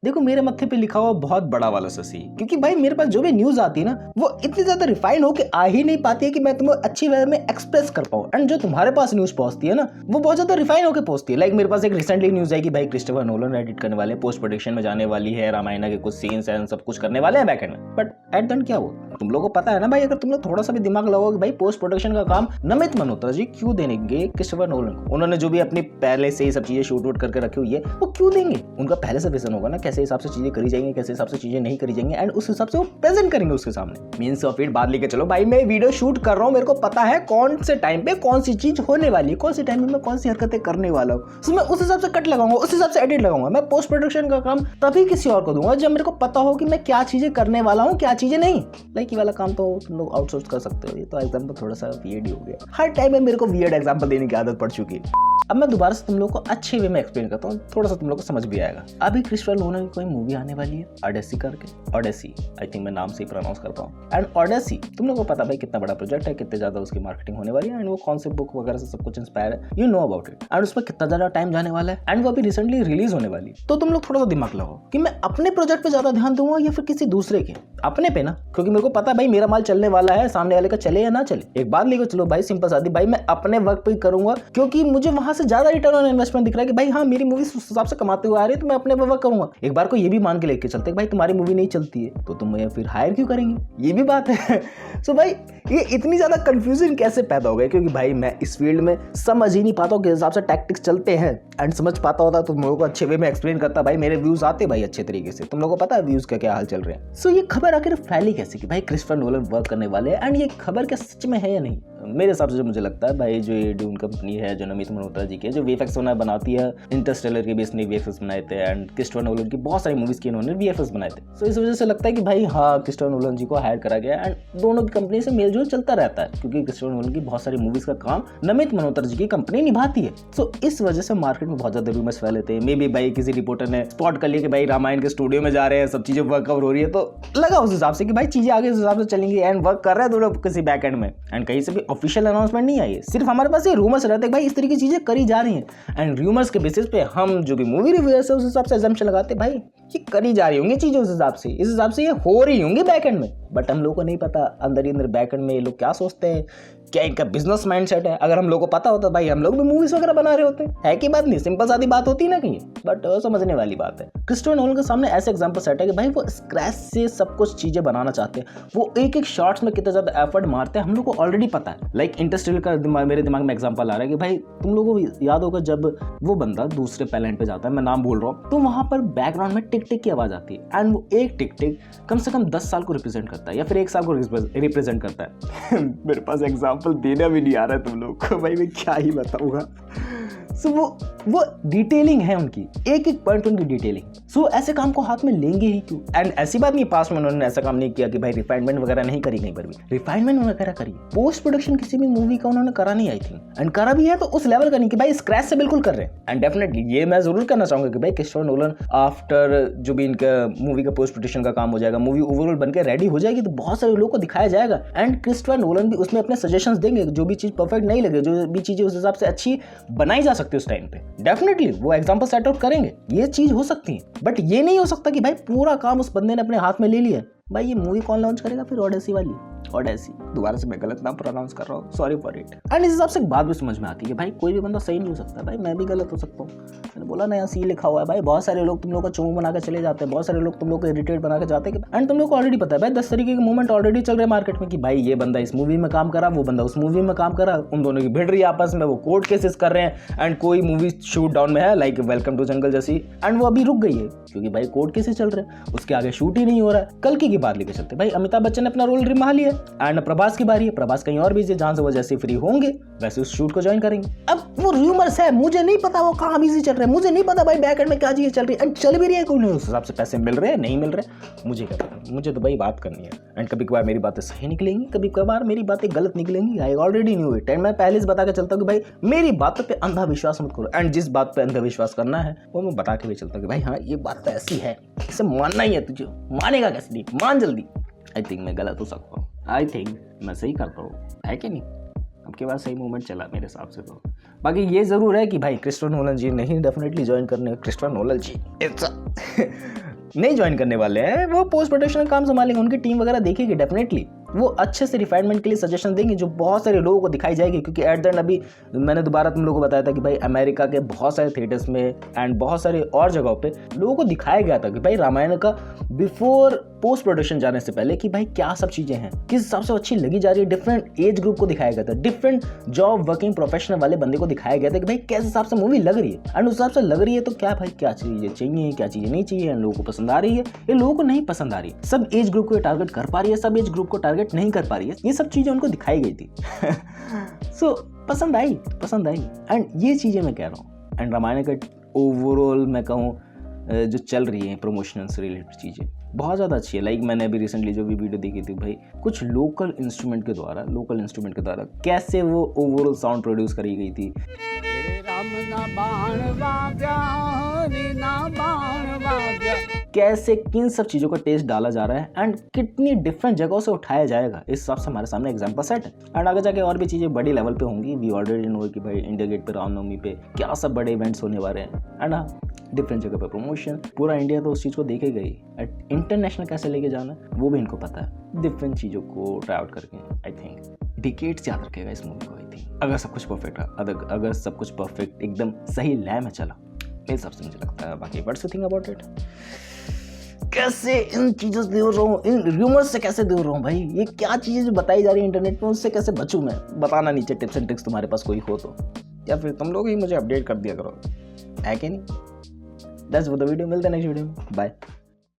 देखो मेरे मत्थे पे लिखा हुआ बहुत बड़ा वाला ससी, क्योंकि भाई मेरे पास जो भी न्यूज आती है ना वो इतनी ज्यादा रिफाइन होके आ ही नहीं पाती है कि मैं तुम्हें अच्छी वे में एक्सप्रेस कर पाऊं। एंड जो तुम्हारे पास न्यूज पहुंचती है ना वो बहुत ज्यादा रिफाइन होके पहुंचती है। लाइक मेरे पास एक रिसेंटली न्यूज है कि भाई क्रिस्टोफर नोलन एडिट करने वाले, पोस्ट प्रोडक्शन में जाने वाली है, रामायण के कुछ सीन्स एंड सब कुछ करने वाले हैं बैकएंड में। बट एट द एंड क्या हो, तुम लोगों को पता है ना भाई, अगर तुम लोग थोड़ा सा भी दिमाग लगाओगे भाई पोस्ट प्रोडक्शन का काम नमित मल्होत्रा जी क्यों देंगे क्रिस्टोफर नोलन को? उन्होंने जो भी अपनी पहले से ही सब चीजें शूट वूट करके रखी हुई है वो क्यों देंगे? उनका पहले से विजन होगा ना कैसे हिसाब से चीजें करी जाएंगी, कैसे हिसाब से चीजें नहीं करी जाएंगी, एंड उस हिसाब से वो प्रेजेंट करेंगे उसके सामने। मींस ऑफ इट बात लेके चलो भाई, मैं वीडियो शूट कर रहा हूँ, मेरे को पता है कौन से टाइम पे कौन सी चीज होने वाली है, कौन सी टाइम में मैं कौन सी हरकतें करने वाला हूँ, तो मैं उस हिसाब से कट लगाऊंगा, उस हिसाब से एडिट लगाऊंगा। मैं पोस्ट प्रोडक्शन का काम तभी किसी और को दूंगा जब मेरे को पता हो कि मैं क्या चीजें करने वाला हूँ, क्या चीजें नहीं। लाइक ये वाला काम तो तुम लोग आउटसोर्स कर सकते हो। ये तो एग्जाम्पल थोड़ा सा वियर्ड ही हो गया, हर टाइम में मेरे को वियर्ड एग्जाम्पल देने की आदत पड़ चुकी है। अब मैं दोबारा से तुम लोगों को अच्छे वे में एक्सप्लेन करता हूँ, थोड़ा सा तुम लोग को समझ भी आएगा। अभी क्रिस्टोफर नोलन की कोई मूवी आने वाली है ऑडेसी करके, ऑडेसी आई थिंक मैं नाम से ही प्रोनाउंस करता हूँ। एंड ऑडेसी तुम लोगों को पता भाई कितना बड़ा प्रोजेक्ट है, कितने ज्यादा उसकी मार्केटिंग होने वाली है, एंड वो कॉन्सेप्ट बुक वगैरह से सब कुछ इंस्पायर है, you know about it. And उसमें कितना ज्यादा टाइम जाने वाला है, एंड वो अभी रिसेंटली रिलीज होने वाली है। तो तुम लोग थोड़ा सा दिमाग लगाओ कि मैं अपने प्रोजेक्ट पे ज्यादा ध्यान दूंगा या फिर किसी दूसरे के? अपने पे ना, क्योंकि मेरे को पता है भाई मेरा माल चलने वाला है, सामने वाले का चले या ना चले। एक बात लेकर चलो भाई, सिंपल सादी भाई, मैं अपने वर्क पे ही करूंगा क्योंकि मुझे वहां से ज्यादा रिटर्न ऑन इन्वेस्टमेंट दिख रहा है कि भाई हाँ मेरी मूवी उस हिसाब से कमाते हुए आ रही है, तो मैं अपने पे वर्क करूंगा। एक बार को ये भी मान के लेके चलते भाई तुम्हारी मूवी नहीं चलती है तो तुम फिर हायर क्यों करेंगे, ये भी बात है। सो भाई ये इतनी ज्यादा कंफ्यूजन कैसे पैदा हो गया? क्योंकि भाई मैं इस फील्ड में समझ ही नहीं पाता हूँ किस हिसाब से टैक्टिक्स चलते हैं, एंड समझ पाता होता तो तुम लोगों को अच्छे वे में एक्सप्लेन करता भाई, मेरे व्यूज आते भाई अच्छे तरीके से। तुम लोगों को पता है व्यूज का क्या हाल चल रहे हैं। सो ये खबर आखिर फैली कैसे कि भाई क्रिस्टोफर नोलन वर्क करने वाले हैं, एंड ये खबर क्या सच में है या नहीं? मेरे हिसाब से जो मुझे लगता है भाई, जो ये ड्यून कंपनी है जो नमित मल्होत्रा जी की, जो वीएफएक्स बनाती है, इंटरस्टेलर के भी इसने वीएफएक्स बनाए थे, एंड क्रिस्टोफर नोलन की बहुत सारी मूवीज की इन्होंने वीएफएक्स बनाए थे। सो इस वजह से लगता है कि भाई हाँ क्रिस्टोफर नोलन जी को हायर करा गया, एंड दोनों की कंपनी से मेलजोल चलता रहता है क्योंकि क्रिस्टोफर नोलन की बहुत सारी मूवीज का काम नमित मल्होत्रा जी की कंपनी निभाती है। सो इस वजह से मार्केट में बहुत ज्यादा रूमर्स फैले थे। मे बी भाई किसी रिपोर्टर ने स्पॉट कर लिया कि भाई रामायण के स्टूडियो में जा रहे हैं, सब चीजें वर्क कवर हो रही है, तो लगा उस हिसाब से कि भाई चीजें आगे उस हिसाब से चलेंगी, एंड वर्क कर रहे हैं दोनों किसी बैक एंड में, एंड कहीं से भी ऑफिशियल अनाउंसमेंट नहीं आई है। सिर्फ हमारे पास ये रूमर्स रहते हैं भाई इस तरीके की चीजें करी जा रही हैं, एंड रूमर्स के बेसिस पे हम जो भी मूवी रिव्यूअर्स है उस हिसाब से अजम्पशन लगाते भाई ये करी जा रही होंगी चीजें उस हिसाब से, इस हिसाब से ये हो रही होंगी बैक एंड में। बट हम लोगों को नहीं पता अंदर ही अंदर बैक एंड में ये लोग क्या सोचते हैं, क्या इनका बिजनेस माइंडसेट है। अगर हम लोगों को पता होता भाई हम लोग भी मूवीज वगैरह बना रहे होते, है कि बात नहीं, सिंपल सादी बात होती ना कहीं। बट समझने वाली बात है, क्रिस्टोफर नोलन के सामने ऐसे एग्जांपल सेट है कि भाई वो स्क्रैच से सब कुछ चीजें बनाना चाहते हैं, वो एक एक शॉट्स में कितना ज्यादा एफर्ट मारते हैं हम लोग को ऑलरेडी पता है। लाइक इंटरस्टेलर का मेरे दिमाग में एग्जांपल आ रहा है कि भाई तुम लोगों को याद होगा जब वो बंदा दूसरे प्लेनेट पे जाता है, मैं नाम बोल रहा हूँ, तो वहां पर बैकग्राउंड में टिक टिक की आवाज आती है, एंड वो एक टिक टिक कम से कम 10 साल को रिप्रेजेंट करता है या फिर 1 साल को रिप्रेजेंट करता है। मेरे पास एग्जाम्पल देना भी नहीं आ रहा है तुम लोग को, भाई मैं क्या ही बताऊंगा। सो वो डिटेलिंग है उनकी, एक एक पॉइंट उनकी डिटेलिंग। सो ऐसे काम को हाथ में लेंगे ही क्यों? एंड ऐसी बात नहीं पास्ट में उन्होंने ऐसा काम नहीं किया कि भाई रिफाइनमेंट वगैरह नहीं करी, कहीं पर भी रिफाइनमेंट वगैरह करी, पोस्ट प्रोडक्शन किसी भी मूवी का उन्होंने करा नहीं आई थिंक, एंड करा भी है तो उस लेवल का नहीं कि भाई स्क्रैच से बिल्कुल कर रहे हैं। एंड डेफिनेटली ये मैं जरूर करना चाहूंगा कि भाई क्रिस्टोफर नोलन आफ्टर जो भी इनका मूवी का पोस्ट प्रोडक्शन का काम हो जाएगा, मूवी ओवरऑल बनकर रेडी हो जाएगी, तो बहुत सारे लोगों को दिखाया जाएगा, एंड क्रिस्टोफर नोलन भी उसमें अपने सजेशंस देंगे, जो भी चीज परफेक्ट नहीं लगे, जो भी चीजें उस हिसाब से अच्छी बनाई जा सकती है उस टाइम पे, डेफिनेटली वो एग्जांपल सेट आउट करेंगे। ये चीज हो सकती है, बट ये नहीं हो सकता कि भाई पूरा काम उस बंदे ने अपने हाथ में ले लिया। भाई ये मूवी कौन लॉन्च करेगा फिर? ऑडेसी वाली, ऑडेसी, दोबारा से मैं गलत नाम प्रोनाउंस कर रहा हूँ, सॉरी फॉर इट। एंड इस हिसाब से एक बात भी समझ में आती है भाई कोई भी बंदा सही नहीं हो सकता, भाई मैं भी गलत हो सकता हूँ। मैंने बोला ना यहाँ सी लिखा हुआ है भाई, बहुत सारे लोग तुम लोग का चोमू बना के चले जाते हैं, बहुत सारे लोग तुम लोग को इरिटेट बना के जाते हैं, एंड तुम लोग को ऑलरेडी पता है भाई 10 तरीके के मूवमेंट ऑलरेडी चल रहे हैं मार्केट में कि भाई ये बंदा इस मूवी में काम करा, वो बंदा उस मूवी में काम करा, उन दोनों की भिड़ रही है आपस में, वो कोर्ट केसेस कर रहे हैं, एंड कोई मूवी शूट डाउन में है लाइक वेलकम टू जंगल जैसी, एंड वो अभी रुक गई है क्योंकि भाई कोर्ट केसेस चल रहे हैं, उसके आगे शूट ही नहीं हो रहा है। कल की बात लेके चलते भाई अमिताभ बच्चन ने अपना रोल निभा लिया, एंड प्रभास की बारी है, प्रभास कहीं और बिजी, जहां से वो जैसे फ्री होंगे वैसे उस शूट को ज्वाइन करेंगे। अब वो रूमर्स है, मुझे नहीं पता वो कहां बिजी चल रहे हैं, मुझे नहीं पता भाई बैक एंड में क्या चीजें चल रही है, एंड चल भी रही है कोई नहीं, उस हिसाब से पैसे मिल रहे हैं नहीं मिल रहे, मुझे क्या पता, मुझे तो भाई बात करनी है। एंड कभी कभार मेरी बातें सही निकलेंगी, कभी कभार मेरी बातें गलत निकलेंगी, I already knew it, and मैं पहले से बता के चलता हूँ कि भाई मेरी बातों पे अंधा विश्वास मत करो, एंड जिस बात पे अंधा विश्वास करना है वो मैं बता के भी चलता हूँ कि भाई हाँ ये बात तो ऐसी है, इसे मानना ही है, तुझे मानेगा कैसे नहीं, मान जल्दी। आई थिंक मैं गलत हो सकता हूँ, आई थिंक मैं सही करता हूँ, है कि नहीं? आपके पास सही मूवमेंट चला मेरे हिसाब से तो। बाकी ये जरूर है कि भाई क्रिस्टोफर नोलन जी नहीं डेफिनेटली ज्वाइन करने, क्रिस्टोफर नोलन जी नहीं ज्वाइन करने वाले हैं, वो पोस्ट प्रोडक्शन का काम संभालेंगे, उनकी टीम वगैरह देखेगी डेफिनेटली, वो अच्छे से रिफाइनमेंट के लिए सजेशन देंगे जो बहुत सारे लोगों को दिखाई जाएगी। क्योंकि एट द एंड अभी मैंने दोबारा तुम लोगों को बताया था कि भाई अमेरिका के बहुत सारे थिएटर्स में एंड बहुत सारे और जगहों पे लोगों को दिखाया गया था कि भाई रामायण का बिफोर पोस्ट प्रोडक्शन जाने से पहले कि भाई क्या सब चीजें हैं, किस हिसाब से अच्छी लगी जा रही है, डिफरेंट एज ग्रुप को दिखाया गया था, डिफरेंट जॉब वर्किंग प्रोफेशनल वाले बंदे को दिखाया गया था कि भाई किस हिसाब से मूवी लग रही है। एंड उस हिसाब से लग रही है तो क्या भाई क्या चीजें चाहिए, क्या चीजें नहीं चाहिए, लोगों को पसंद आ रही है, ये लोगों को नहीं पसंद आ रही है, सब एज ग्रुप को टारगेट कर पा रही है, सब एज ग्रुप को टारगेट नहीं कर पा रही है, ये सब चीजें उनको दिखाई गई थी। सो पसंद आई एंड ये चीजें मैं कह रहा हूँ। एंड रामायण का ओवरऑल मैं कहूँ जो चल रही है प्रमोशनल से रिलेटेड चीज़ें बहुत ज़्यादा अच्छी है। लाइक मैंने अभी रिसेंटली जो भी वीडियो देखी थी भाई, कुछ लोकल इंस्ट्रूमेंट के द्वारा कैसे वो ओवरऑल साउंड प्रोड्यूस करी गई थी, कैसे किन सब चीज़ों का टेस्ट डाला जा रहा है एंड कितनी डिफरेंट जगहों से उठाया जाएगा, इस हिसाब से हमारे सामने एग्जाम्पल सेट है। एंड आगे जाके और भी चीज़ें बड़ी लेवल पे होंगी। वी ऑलरेडी नो कि भाई इंडिया गेट पे रामनवमी पे क्या सब बड़े इवेंट्स होने वाले हैं एंड हाँ डिफरेंट जगह पे प्रमोशन, पूरा इंडिया तो उस चीज़ को देखेगा ही। एट इंटरनेशनल कैसे लेके जाना वो भी इनको पता है, डिफरेंट चीज़ों को ट्राई आउट करके आई थिंक डिकेड्स याद रखेगा इस मूवी को। आई थिंक अगर सब कुछ परफेक्ट है, अगर सब कुछ परफेक्ट एकदम सही लय में चला, मेरे हिसाब से मुझे लगता है। बाकी what's you think about it? कैसे इन चीज़ों से दूर रहूँ, इन रूमर्स से कैसे दूर रहूँ भाई, ये क्या चीज़ें जो बताई जा रही है इंटरनेट में उससे कैसे बचूँ मैं? बताना नीचे टिप्स एंड ट्रिक्स तुम्हारे पास कोई हो तो, या फिर तुम लोग ही मुझे अपडेट कर दिया करो, है कि नहीं? दैट्स फॉर द वीडियो, मिलते हैं नेक्स्ट वीडियो में, बाय।